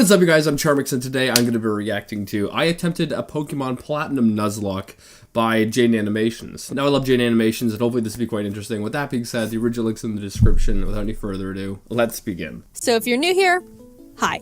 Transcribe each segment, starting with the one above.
What is up, you guys? I'm Charmx, and today I'm going to be reacting to I attempted a Pokemon Platinum Nuzlocke by Jane Animations. Now, I love Jane Animations, and hopefully this will be quite interesting. With that being said, the original link's in the description. Without any further ado, let's begin. So if you're new here, hi.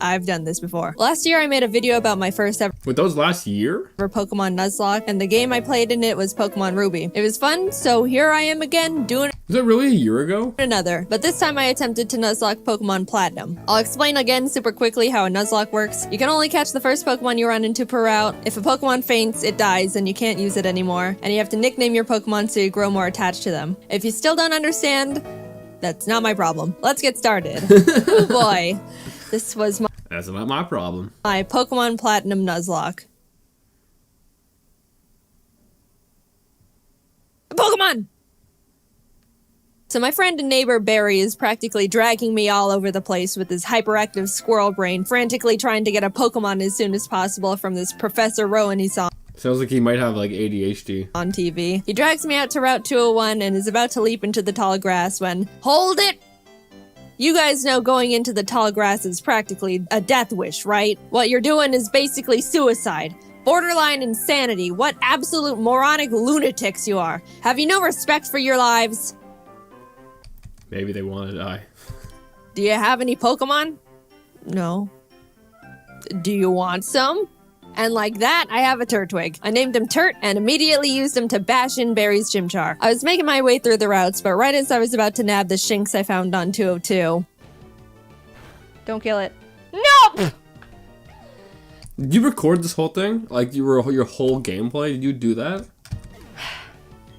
I've done this before. Last year I made a video about my first ever Wait, that was last year? Pokemon Nuzlocke, and the game I played in it was Pokemon Ruby. It was fun, so here I am again doing Was that really a year ago? another, but this time I attempted to Nuzlocke Pokemon Platinum. I'll explain again super quickly how a Nuzlocke works. You can only catch the first Pokemon you run into per route. If a Pokemon faints, it dies and you can't use it anymore, and you have to nickname your Pokemon so you grow more attached to them. If you still don't understand, that's not my problem. Let's get started. Oh boy. This was That's not my problem. my Pokemon Platinum Nuzlocke. Pokemon! So my friend and neighbor Barry is practically dragging me all over the place with his hyperactive squirrel brain, frantically trying to get a Pokemon as soon as possible from this Professor Rowan he saw Sounds like he might have like ADHD. on TV. He drags me out to Route 201 and is about to leap into the tall grass when, hold it! You guys know going into the tall grass is practically a death wish, right? What you're doing is basically suicide. Borderline insanity. What absolute moronic lunatics you are. Have you no respect for your lives? Maybe they want to die. Do you have any Pokemon? No. Do you want some? And like that, I have a Turtwig. I named him Turt and immediately used him to bash in Barry's Chimchar. I was making my way through the routes, but right as I was about to nab the Shinx I found on 202. Don't kill it. No! Did you record this whole thing? Like your whole gameplay? Did you do that?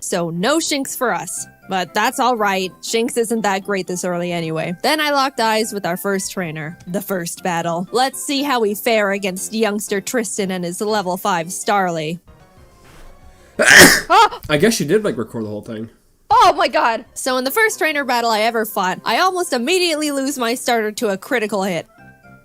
So no Shinx for us. But that's alright. Shinx isn't that great this early anyway. Then I locked eyes with our first trainer. The first battle. Let's see how we fare against youngster Tristan and his level 5 Starly. I guess you did like record the whole thing. Oh my god! So in the first trainer battle I ever fought, I almost immediately lose my starter to a critical hit.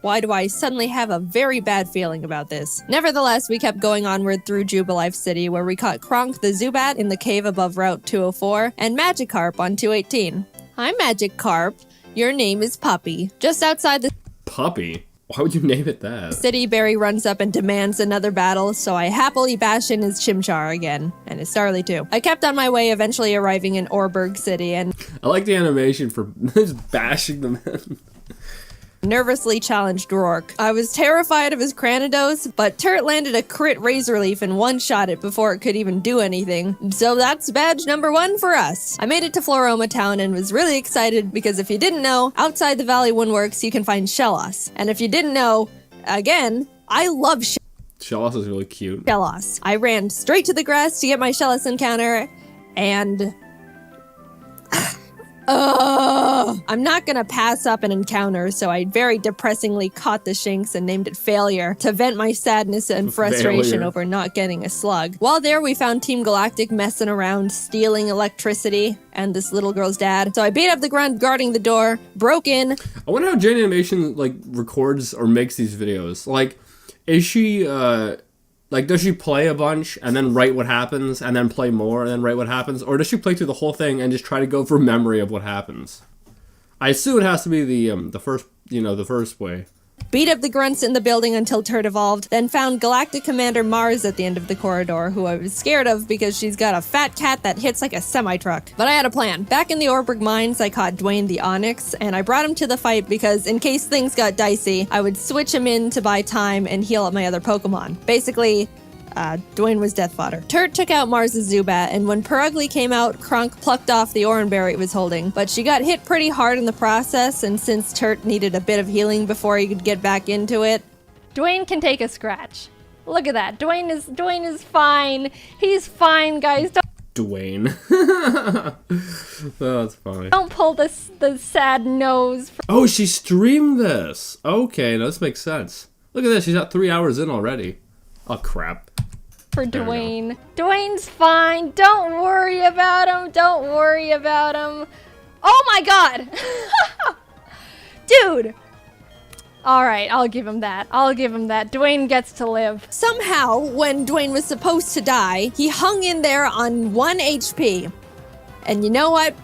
Why do I suddenly have a very bad feeling about this? Nevertheless, we kept going onward through Jubilife City, where we caught Kronk the Zubat in the cave above Route 204, and Magikarp on 218. Hi, Magikarp. Your name is Puppy. Just outside the Puppy? Why would you name it that? city, Barry runs up and demands another battle, so I happily bash in his Chimchar again, and his Starly too. I kept on my way, eventually arriving in Orberg City, and I like the animation for just bashing them in. nervously challenged Rourke. I was terrified of his Cranidos, but Turt landed a crit Razor Leaf and one-shot it before it could even do anything. So that's badge number 1 for us. I made it to Floroma Town and was really excited because if you didn't know, outside the Valley Woodworks you can find Shellos. And if you didn't know, again, I love Shellos is really cute. Shellos. I ran straight to the grass to get my Shellos encounter, and I'm not gonna pass up an encounter, so I very depressingly caught the Shinx and named it Failure to vent my sadness and frustration Failure. over not getting a slug. While there, we found Team Galactic messing around, stealing electricity, and this little girl's dad. So I beat up the grunt guarding the door, broke in. I wonder how Jane Animation like records or makes these videos. Like, is she like, does she play a bunch and then write what happens and then play more and then write what happens? Or does she play through the whole thing and just try to go from memory of what happens? I assume it has to be the first, the first way. Beat up the grunts in the building until Turt evolved, then found Galactic Commander Mars at the end of the corridor, who I was scared of because she's got a fat cat that hits like a semi-truck. But I had a plan. Back in the Orberg Mines, I caught Dwayne the Onyx, and I brought him to the fight because in case things got dicey, I would switch him in to buy time and heal up my other Pokemon. Basically, Dwayne was death fodder. Turt took out Mars' Zubat, and when Perugly came out, Kronk plucked off the Oranberry it was holding. But she got hit pretty hard in the process, and since Turt needed a bit of healing before he could get back into it, Dwayne can take a scratch. Look at that. Dwayne is fine. He's fine, guys. Dwayne. That's funny. Don't pull the sad nose. Oh, she streamed this. Okay, now this makes sense. Look at this. She's at 3 hours in already. Oh, crap. For There we Dwayne. Dwayne's fine. Don't worry about him. Don't worry about him. Oh my god! Dude! Alright, I'll give him that. I'll give him that. Dwayne gets to live. somehow, when Dwayne was supposed to die, he hung in there on 1 HP. And you know what?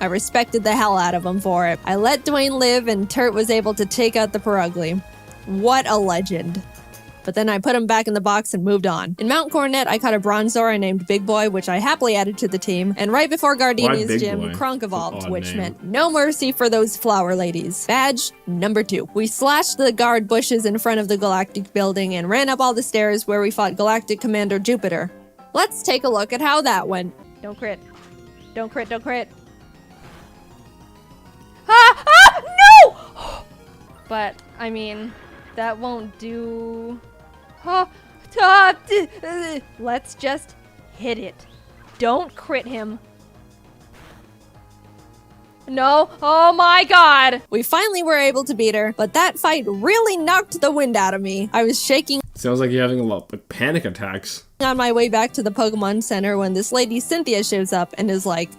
I respected the hell out of him for it. I let Dwayne live and Turt was able to take out the Perugly. What a legend. But then I put him back in the box and moved on. In Mount Coronet, I caught a Bronzor named Big Boy, which I happily added to the team. And right before Gardenia's gym, Kronk evolved, which meant no mercy for those flower ladies. Badge number 2. We slashed the guard bushes in front of the Galactic building and ran up all the stairs where we fought Galactic Commander Jupiter. Let's take a look at how that went. Don't crit. Don't crit, don't crit. Ah! Ah! No! But, I mean, that won't do... Let's just hit it. Don't crit him. No. Oh my god. We finally were able to beat her, but that fight really knocked the wind out of me. I was shaking. Sounds like you're having a lot of panic attacks. On my way back to the Pokemon Center when this lady Cynthia shows up and is like,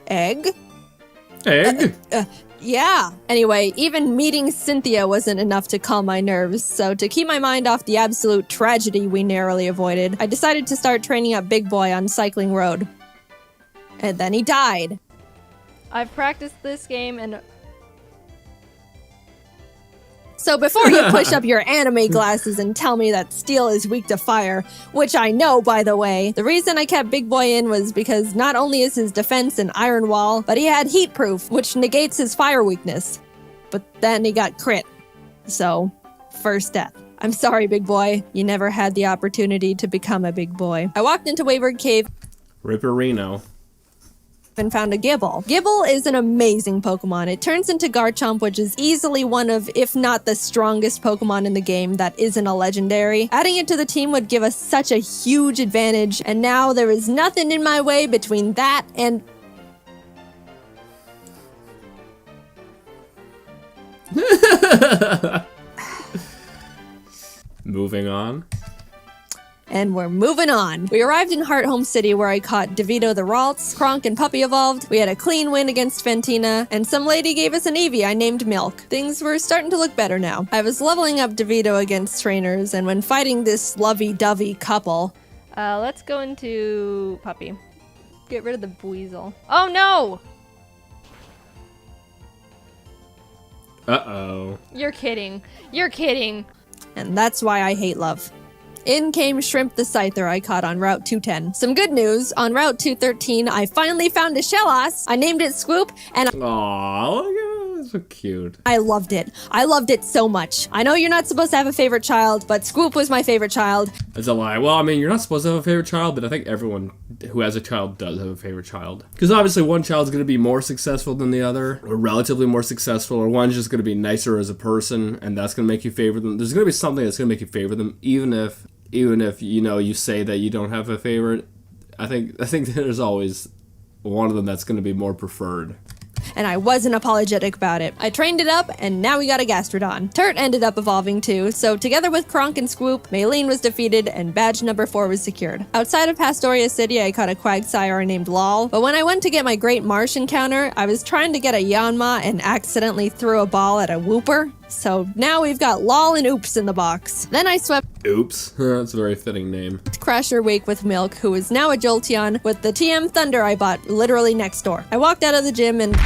egg? Egg? Yeah. Anyway, even meeting Cynthia wasn't enough to calm my nerves, so to keep my mind off the absolute tragedy we narrowly avoided, I decided to start training up Big Boy on Cycling Road. And then he died. I've practiced this game and... So before you push up your anime glasses and tell me that steel is weak to fire, which I know, by the way, the reason I kept Big Boy in was because not only is his defense an iron wall, but he had heat proof, which negates his fire weakness. But then he got crit. So, first death. I'm sorry, Big Boy. You never had the opportunity to become a big boy. I walked into Wayward Cave. Ripperino. And found a Gibble. Gibble is an amazing Pokemon. It turns into Garchomp, which is easily one of, if not the strongest Pokemon in the game that isn't a legendary. Adding it to the team would give us such a huge advantage, and now there is nothing in my way between that and... Moving on. And we're moving on. We arrived in Hearthome City where I caught DeVito the Ralts, Kronk and Puppy evolved, we had a clean win against Fantina, and some lady gave us an Eevee I named Milk. Things were starting to look better now. I was leveling up DeVito against trainers, and when fighting this lovey-dovey couple... let's go into Puppy. Get rid of the Buizel. Oh no! Uh-oh. You're kidding. You're kidding. And that's why I hate love. In came Shrimp the Scyther I caught on Route 210. Some good news, on Route 213, I finally found a Shellos. I named it Swoop, and Aww, look at it. That's so cute. I loved it. I loved it so much. I know you're not supposed to have a favorite child, but Swoop was my favorite child. That's a lie. Well, I mean, you're not supposed to have a favorite child, but I think everyone who has a child does have a favorite child. Because obviously one child's going to be more successful than the other, or relatively more successful, or one's just going to be nicer as a person, and that's going to make you favor them. There's going to be something that's going to make you favor them, even if you know you say that you don't have a favorite. I think there's always one of them that's going to be more preferred. And I wasn't apologetic about it. I trained it up, and now we got a Gastrodon. Turt ended up evolving too, so together with Kronk and Swoop, Maylene was defeated, and badge number 4 was secured. Outside of Pastoria City, I caught a Quagsire named Lol, but when I went to get my Great Marsh encounter, I was trying to get a Yanma and accidentally threw a ball at a Wooper. So now we've got Lol and Oops in the box. Then I swept Oops. That's a very fitting name. Crasher Wake with Milk, who is now a Jolteon, with the TM Thunder I bought literally next door. I walked out of the gym and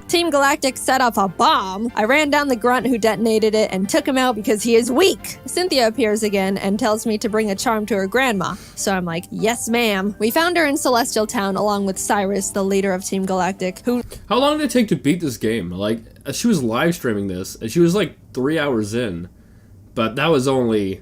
Team Galactic set off a bomb. I ran down the grunt who detonated it and took him out because he is weak. Cynthia appears again and tells me to bring a charm to her grandma. So I'm like, yes ma'am. We found her in Celestial Town along with Cyrus, the leader of Team Galactic, who... How long did it take to beat this game? Like, she was live streaming this, and she was like 3 hours in. But that was only,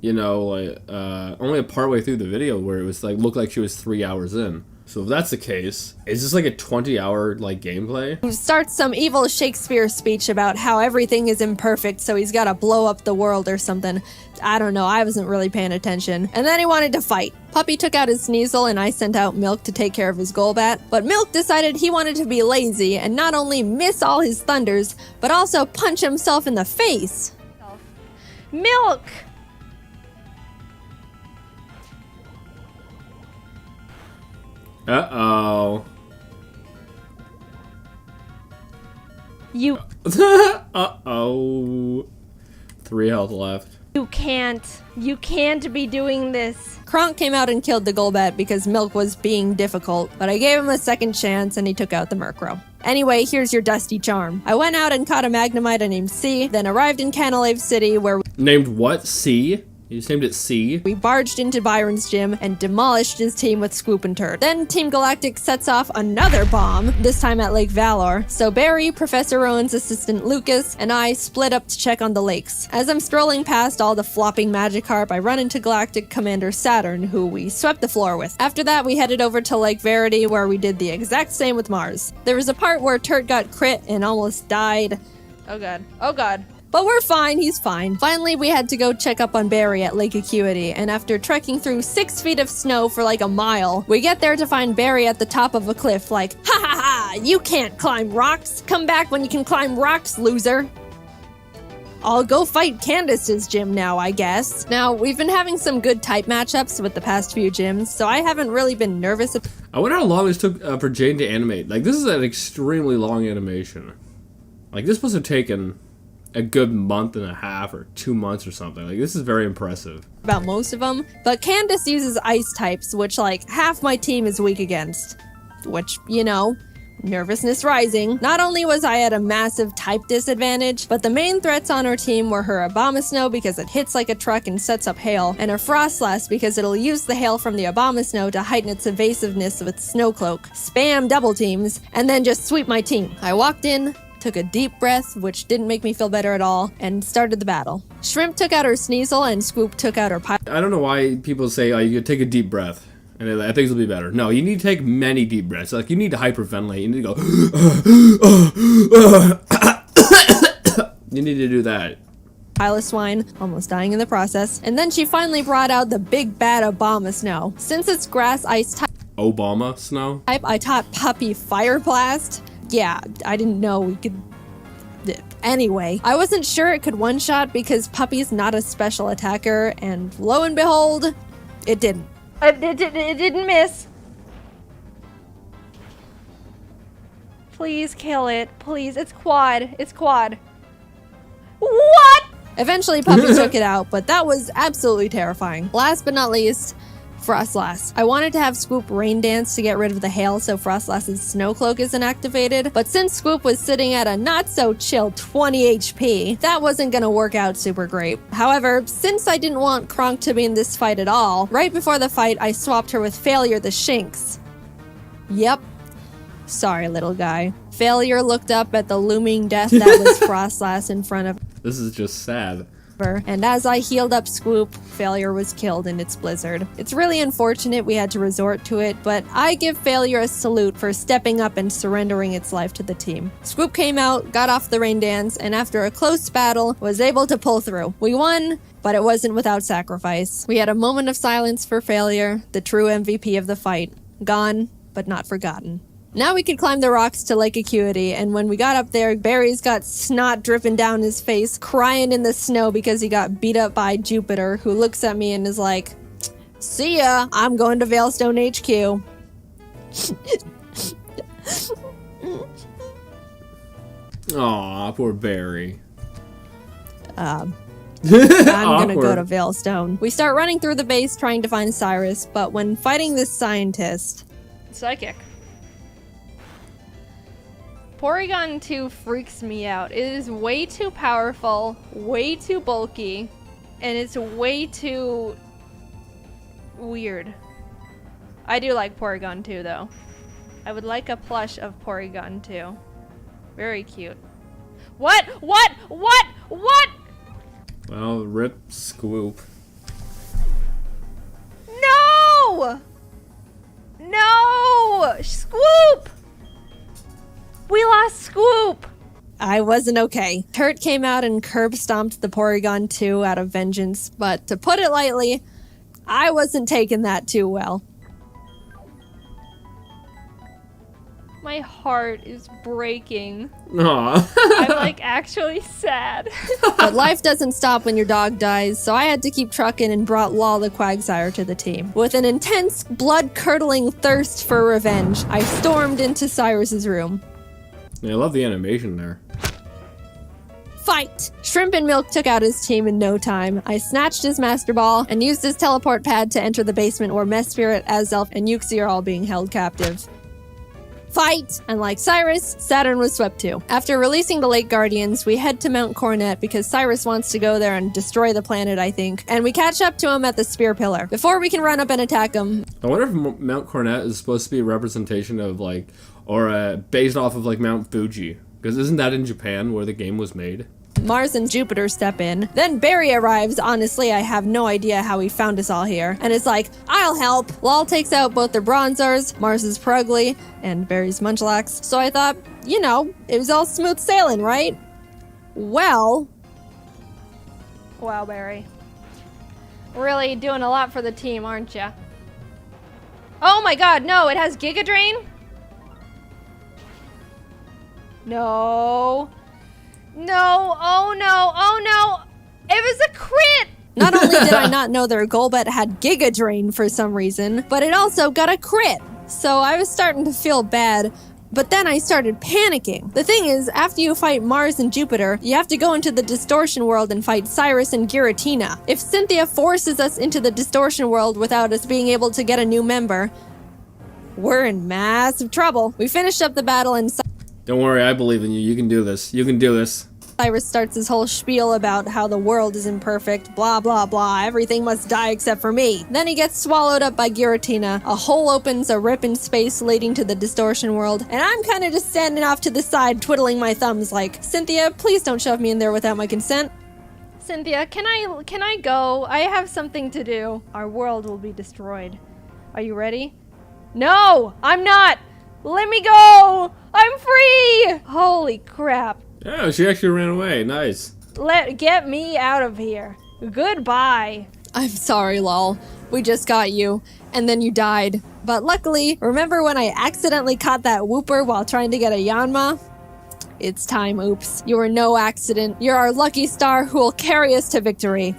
only a part way through the video where it was like, looked like she was 3 hours in. So if that's the case, is this like a 20-hour like gameplay? Who starts some evil Shakespeare speech about how everything is imperfect, so he's gotta blow up the world or something. I don't know, I wasn't really paying attention. And then he wanted to fight. Puppy took out his Sneasel and I sent out Milk to take care of his Golbat. But Milk decided he wanted to be lazy and not only miss all his thunders, but also punch himself in the face. Milk! Uh-oh. You... Uh-oh. 3 health left. You can't be doing this. Kronk came out and killed the Golbat because Milk was being difficult, but I gave him a second chance and he took out the Murkrow. Anyway, here's your dusty charm. I went out and caught a Magnemite named C, then arrived in Canalave City where Named what? C? You just named it C? we barged into Byron's gym and demolished his team with Swoop and Turd. Then Team Galactic sets off another bomb, this time at Lake Valor. So Barry, Professor Rowan's assistant Lucas, and I split up to check on the lakes. As I'm strolling past all the flopping Magikarp, I run into Galactic Commander Saturn, who we swept the floor with. After that, we headed over to Lake Verity, where we did the exact same with Mars. There was a part where Turd got crit and almost died. Oh god. Oh god. But we're fine, he's fine. Finally, we had to go check up on Barry at Lake Acuity, and after trekking through 6 feet of snow for like a mile, we get there to find Barry at the top of a cliff like, ha ha ha, you can't climb rocks. Come back when you can climb rocks, loser. I'll go fight Candace's gym now, I guess. Now, we've been having some good type matchups with the past few gyms, so I haven't really been nervous. I wonder how long this took for Jane to animate. Like, this is an extremely long animation. Like, this must have taken a good month and a half or 2 months or something. Like, this is very impressive. About most of them, but Candace uses ice types, which like half my team is weak against. Which, you know, nervousness rising. Not only was I at a massive type disadvantage, but the main threats on our team were her Abomasnow because it hits like a truck and sets up hail, and her Frostlass because it'll use the hail from the Abomasnow to heighten its evasiveness with Snow Cloak, spam double teams, and then just sweep my team. I walked in, took a deep breath, which didn't make me feel better at all, and started the battle. Shrimp took out her Sneasel, and Swoop took out her I don't know why people say, oh, you take a deep breath, and I think it'll be better. No, you need to take many deep breaths. Like, you need to hyperventilate. You need to go, you need to do that. Piloswine, almost dying in the process. And then she finally brought out the big bad Abomasnow. Since it's grass ice type, Obama snow? I taught Puppy Fire Blast. Yeah, I didn't know we could... Anyway, I wasn't sure it could one-shot because Puppy's not a special attacker, and lo and behold, it didn't. It didn't miss. Please kill it. Please. It's quad. It's quad. What? Eventually, Puppy took it out, but that was absolutely terrifying. Last but not least, Frostlass. I wanted to have Swoop Rain Dance to get rid of the hail so Frostlass's Snow Cloak isn't activated, but since Swoop was sitting at a not-so-chill 20 HP, that wasn't gonna work out super great. However, since I didn't want Kronk to be in this fight at all, right before the fight I swapped her with Failure the Shinx. Yep. Sorry, little guy. Failure looked up at the looming death that was Frostlass in front of This is just sad. her, and as I healed up Swoop, Failure was killed in its blizzard. It's really unfortunate we had to resort to it, but I give Failure a salute for stepping up and surrendering its life to the team. Swoop came out, got off the rain dance, and after a close battle, was able to pull through. We won, but it wasn't without sacrifice. We had a moment of silence for Failure, the true MVP of the fight. Gone, but not forgotten. Now we could climb the rocks to Lake Acuity, and when we got up there, Barry's got snot dripping down his face, crying in the snow because he got beat up by Jupiter, who looks at me and is like, "See ya, I'm going to Veilstone HQ." Aw, poor Barry. I'm gonna go to Veilstone. We start running through the base trying to find Cyrus, but when fighting this scientist... Psychic. Porygon 2 freaks me out. It is way too powerful, way too bulky, and it's way too weird. I do like Porygon 2 though. I would like a plush of Porygon 2. Very cute. What? What? What? What? Well, rip Swoop. No! No! Swoop! We lost Swoop! I wasn't okay. Turt came out and curb stomped the Porygon 2 out of vengeance, but to put it lightly, I wasn't taking that too well. My heart is breaking. Aw. I'm like actually sad. But life doesn't stop when your dog dies, so I had to keep trucking and brought Law the Quagsire to the team. With an intense, blood-curdling thirst for revenge, I stormed into Cyrus's room. Yeah, I love the animation there. Fight! Shrimp and Milk took out his team in no time. I snatched his Master Ball and used his teleport pad to enter the basement where Mess Spirit, Azelf, and Yuxi are all being held captive. Fight! And like Cyrus, Saturn was swept too. After releasing the Lake Guardians, we head to Mount Coronet because Cyrus wants to go there and destroy the planet, I think. And we catch up to him at the Spear Pillar. Before we can run up and attack him... I wonder if Mount Coronet is supposed to be a representation of, like, or based off of, like, Mount Fuji. Because isn't that in Japan where the game was made? Mars and Jupiter step in. Then Barry arrives. Honestly, I have no idea how he found us all here. And it's like, I'll help. Lal takes out both their Bronzors, Mars's Perugly, and Barry's Munchlax. So I thought, you know, it was all smooth sailing, right? Well... Wow, Barry. Really doing a lot for the team, aren't ya? Oh my god, no, it has Giga Drain? No. No, oh no, oh no! It was a crit! Not only did I not know their Golbat had Giga Drain for some reason, but it also got a crit. So I was starting to feel bad, but then I started panicking. The thing is, after you fight Mars and Jupiter, you have to go into the Distortion world and fight Cyrus and Giratina. If Cynthia forces us into the Distortion world without us being able to get a new member, we're in massive trouble. We finished up the battle and Don't worry, I believe in you. You can do this. You can do this. Cyrus starts his whole spiel about how the world is imperfect, blah blah blah, everything must die except for me. Then he gets swallowed up by Giratina, a hole opens, a rip in space leading to the Distortion world, and I'm kinda just standing off to the side twiddling my thumbs like, Cynthia, please don't shove me in there without my consent. Cynthia, can I go? I have something to do. Our world will be destroyed. Are you ready? No, I'm not! Let me go! I'm free! Holy crap. Oh, she actually ran away. Nice. Get me out of here. Goodbye. I'm sorry, lol. We just got you, and then you died. But luckily, remember when I accidentally caught that Whooper while trying to get a Yanma? It's time, Oops. You were no accident. You're our lucky star who will carry us to victory.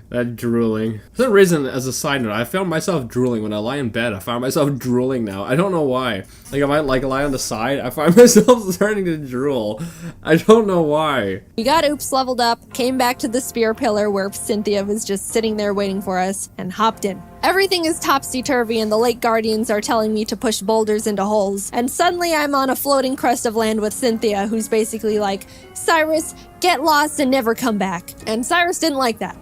That drooling. For some reason, as a side note, I found myself drooling when I lie in bed. I find myself drooling now. I don't know why. Like, if I lie on the side, I find myself starting to drool. I don't know why. We got Oops leveled up, came back to the Spear Pillar where Cynthia was just sitting there waiting for us, and hopped in. Everything is topsy-turvy and the Lake Guardians are telling me to push boulders into holes. And suddenly I'm on a floating crest of land with Cynthia, who's basically like, Cyrus, get lost and never come back. And Cyrus didn't like that.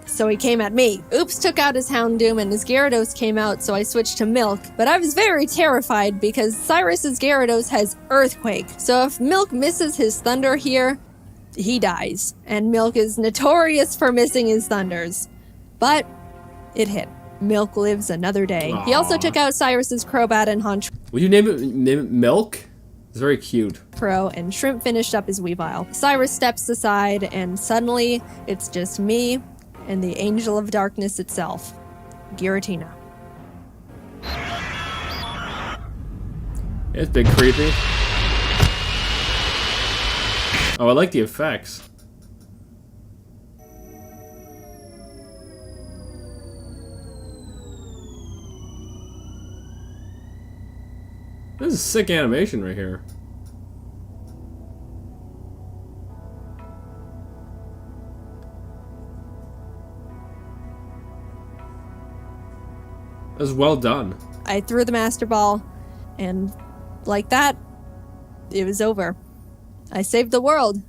So he came at me. Oops took out his Houndoom and his Gyarados came out, so I switched to Milk. But I was very terrified because Cyrus's Gyarados has Earthquake. So if Milk misses his Thunder here, he dies. And Milk is notorious for missing his Thunders. But it hit. Milk lives another day. Aww. He also took out Cyrus's Crobat and Honchkrow. Would you name it Milk? It's very cute. And Shrimp finished up his Weavile. Cyrus steps aside and suddenly it's just me and the Angel of Darkness itself, Giratina. It's a bit creepy. Oh, I like the effects. This is sick animation right here. That was well done. I threw the Master Ball, and like that, it was over. I saved the world.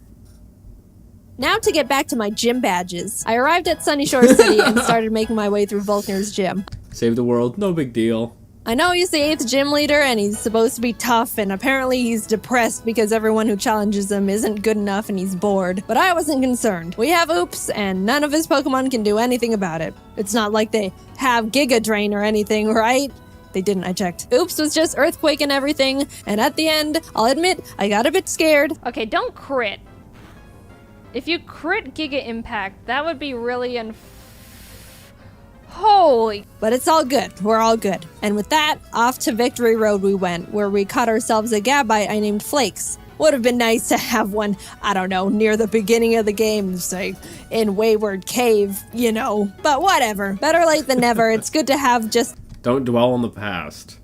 Now to get back to my gym badges. I arrived at Sunny Shore City and started making my way through Volkner's gym. Save the world, no big deal. I know he's the 8th gym leader and he's supposed to be tough, and apparently he's depressed because everyone who challenges him isn't good enough and he's bored. But I wasn't concerned. We have Oops and none of his Pokemon can do anything about it. It's not like they have Giga Drain or anything, right? They didn't, I checked. Oops was just Earthquake and everything, and at the end, I'll admit, I got a bit scared. Okay, don't crit. If you crit Giga Impact, that would be really Holy. But it's all good. We're all good. And with that, off to Victory Road we went, where we caught ourselves a Gabite I named Flakes. Would have been nice to have one, I don't know, near the beginning of the game, say, in Wayward Cave, you know. But whatever. Better late than never. It's good to have just... Don't dwell on the past.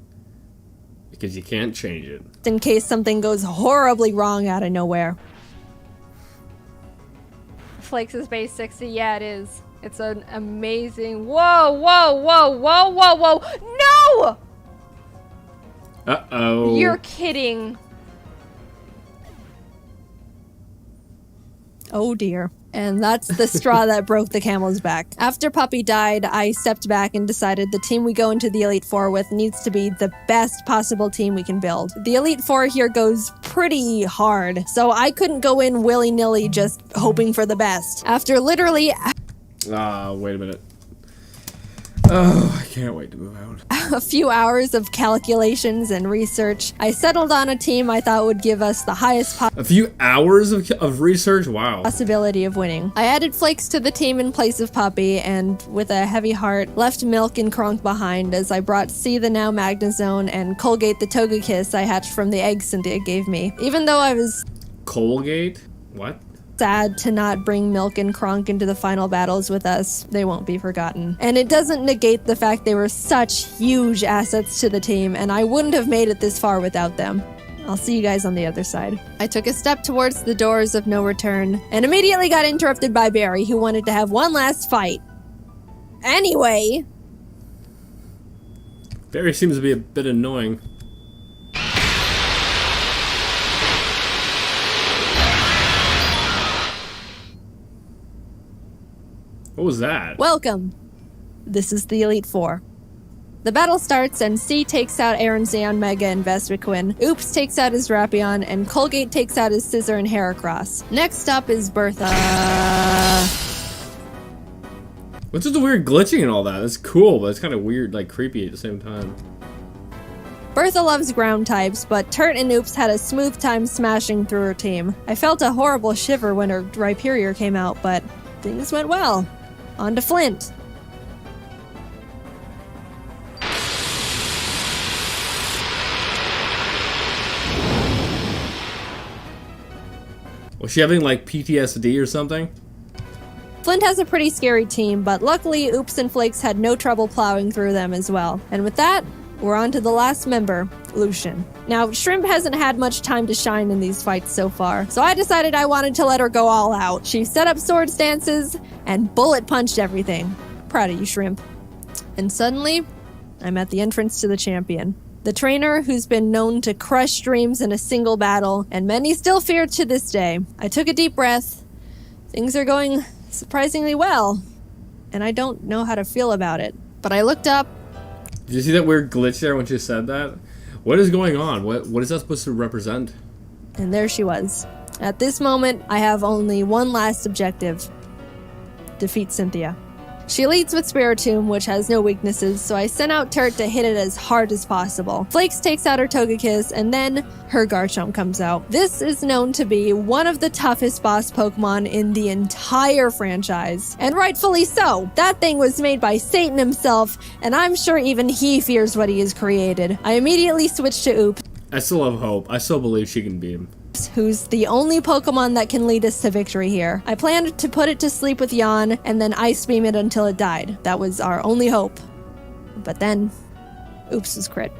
Because you can't change it. in case something goes horribly wrong out of nowhere. Flakes' base 60. Yeah, it is. It's an amazing. Whoa, whoa, whoa, whoa, whoa, whoa. No! Uh-oh. You're kidding. Oh dear. And that's the straw that broke the camel's back. After Puppy died, I stepped back and decided the team we go into the Elite Four with needs to be the best possible team we can build. The Elite Four here goes pretty hard, so I couldn't go in willy-nilly just hoping for the best. After literally wait a minute. Oh, I can't wait to move out. a few hours of calculations and research, I settled on a team I thought would give us the highest A few hours of research? Wow. possibility of winning. I added Flakes to the team in place of Puppy, and with a heavy heart, left Milk and Kronk behind as I brought C the now Magnazone and Colgate the Togekiss I hatched from the egg Cynthia gave me. Even though I was Colgate? What? sad to not bring Milk and Kronk into the final battles with us, they won't be forgotten. And it doesn't negate the fact they were such huge assets to the team, and I wouldn't have made it this far without them. I'll see you guys on the other side. I took a step towards the doors of no return, and immediately got interrupted by Barry, who wanted to have one last fight. Anyway, Barry seems to be a bit annoying. What was that? welcome. This is the Elite Four. The battle starts, and C takes out Aaron Xeon Mega and Vespiquen, Oops takes out his Rapion, and Colgate takes out his Scizor and Heracross. Next up is Bertha. What's with the weird glitching and all that? That's cool, but it's kind of weird, like creepy at the same time. Bertha loves ground types, but Turt and Oops had a smooth time smashing through her team. I felt a horrible shiver when her Rhyperior came out, but things went well. On to Flint. Was she having like PTSD or something? Flint has a pretty scary team, but luckily Oops and Flakes had no trouble plowing through them as well. And with that, we're on to the last member, Lucian. Now, Shrimp hasn't had much time to shine in these fights so far, so I decided I wanted to let her go all out. She set up sword stances and bullet punched everything. Proud of you, Shrimp. And suddenly, I'm at the entrance to the champion. The trainer who's been known to crush dreams in a single battle, and many still fear to this day. I took a deep breath. Things are going surprisingly well, and I don't know how to feel about it. But I looked up. Did you see that weird glitch there when she said that? What is going on? What is that supposed to represent? And there she was. At this moment, I have only one last objective. Defeat Cynthia. She leads with Spiritomb, which has no weaknesses, so I sent out Turt to hit it as hard as possible. Flakes takes out her Togekiss, and then her Garchomp comes out. This is known to be one of the toughest boss Pokemon in the entire franchise. And rightfully so. That thing was made by Satan himself, and I'm sure even he fears what he has created. I immediately switched to Oops, I still have hope. I still believe she can beat him. who's the only Pokemon that can lead us to victory here. I planned to put it to sleep with Yawn and then Ice Beam it until it died. That was our only hope. But then, Oops was crit.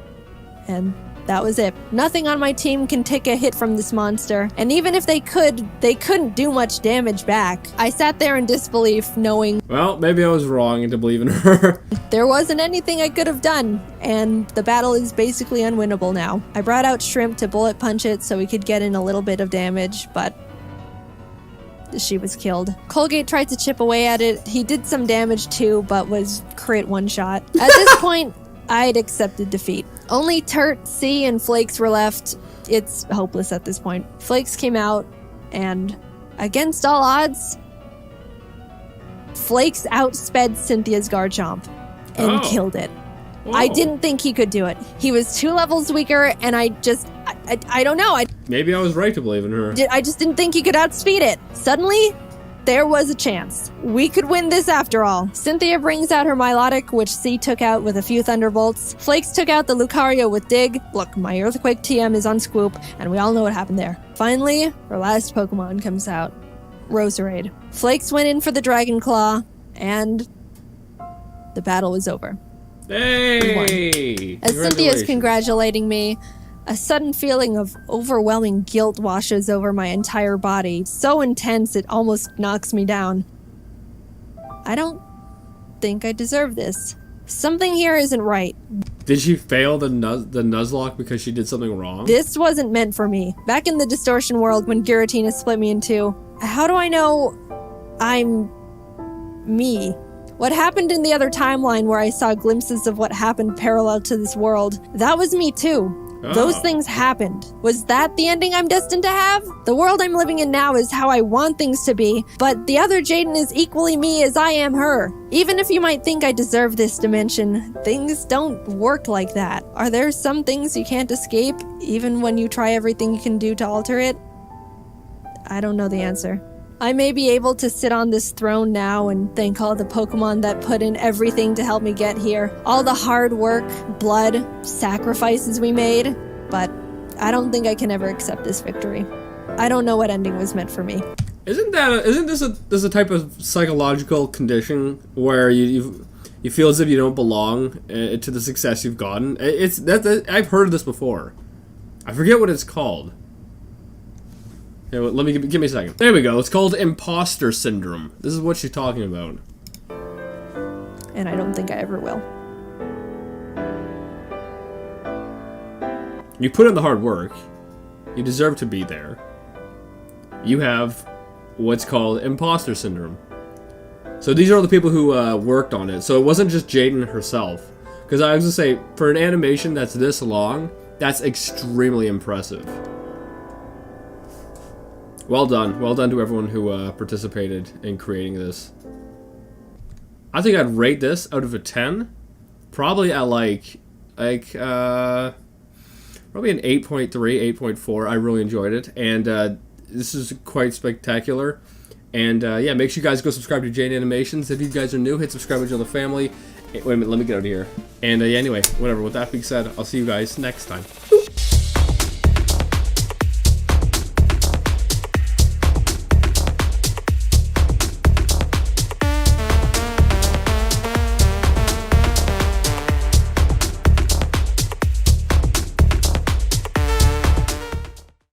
And that was it. Nothing on my team can take a hit from this monster, and even if they could, they couldn't do much damage back. I sat there in disbelief, knowing Well, maybe I was wrong to believe in her. there wasn't anything I could have done, and the battle is basically unwinnable now. I brought out Shrimp to bullet punch it so we could get in a little bit of damage, but she was killed. Colgate tried to chip away at it. He did some damage too, but was crit one shot. At this point, I'd accepted defeat. Only Turt, C, and Flakes were left. It's hopeless at this point. Flakes came out, and against all odds, Flakes outsped Cynthia's Garchomp and killed it. Whoa. I didn't think he could do it. He was 2 levels weaker, and I don't know. Maybe I was right to believe in her. I just didn't think he could outspeed it. Suddenly, there was a chance. We could win this after all. Cynthia brings out her Milotic, which C took out with a few Thunderbolts. Flakes took out the Lucario with Dig. Look, my Earthquake TM is on Swoop, and we all know what happened there. Finally, her last Pokemon comes out. Roserade. Flakes went in for the Dragon Claw, and the battle was over. Hey! As Cynthia's congratulating me, A sudden feeling of overwhelming guilt washes over my entire body, so intense it almost knocks me down. I don't think I deserve this. Something here isn't right. Did she fail the Nuzlocke because she did something wrong? This wasn't meant for me. Back in the Distortion world when Giratina split me in two, how do I know I'm me? What happened in the other timeline where I saw glimpses of what happened parallel to this world, that was me too. Oh. Those things happened. Was that the ending I'm destined to have? The world I'm living in now is how I want things to be, but the other Jaden is equally me as I am her. Even if you might think I deserve this dimension, things don't work like that. Are there some things you can't escape, even when you try everything you can do to alter it? I don't know the answer. I may be able to sit on this throne now and thank all the Pokemon that put in everything to help me get here. All the hard work, blood, sacrifices we made. But I don't think I can ever accept this victory. I don't know what ending was meant for me. Isn't this a type of psychological condition where you feel as if you don't belong to the success you've gotten? I've heard this before. I forget what it's called. Yeah, well, give me a second. There we go. It's called imposter syndrome. This is what she's talking about. And I don't think I ever will. You put in the hard work. You deserve to be there. You have what's called imposter syndrome. So these are all the people who worked on it. So it wasn't just Jaden herself. Because I was going to say, for an animation that's this long, that's extremely impressive. Well done. Well done to everyone who participated in creating this. I think I'd rate this out of a 10. Probably at probably an 8.3, 8.4. I really enjoyed it. And this is quite spectacular. And yeah, make sure you guys go subscribe to Jane Animations. If you guys are new, hit subscribe to join the family. Wait a minute, let me get out of here. And yeah, anyway, whatever. With that being said, I'll see you guys next time.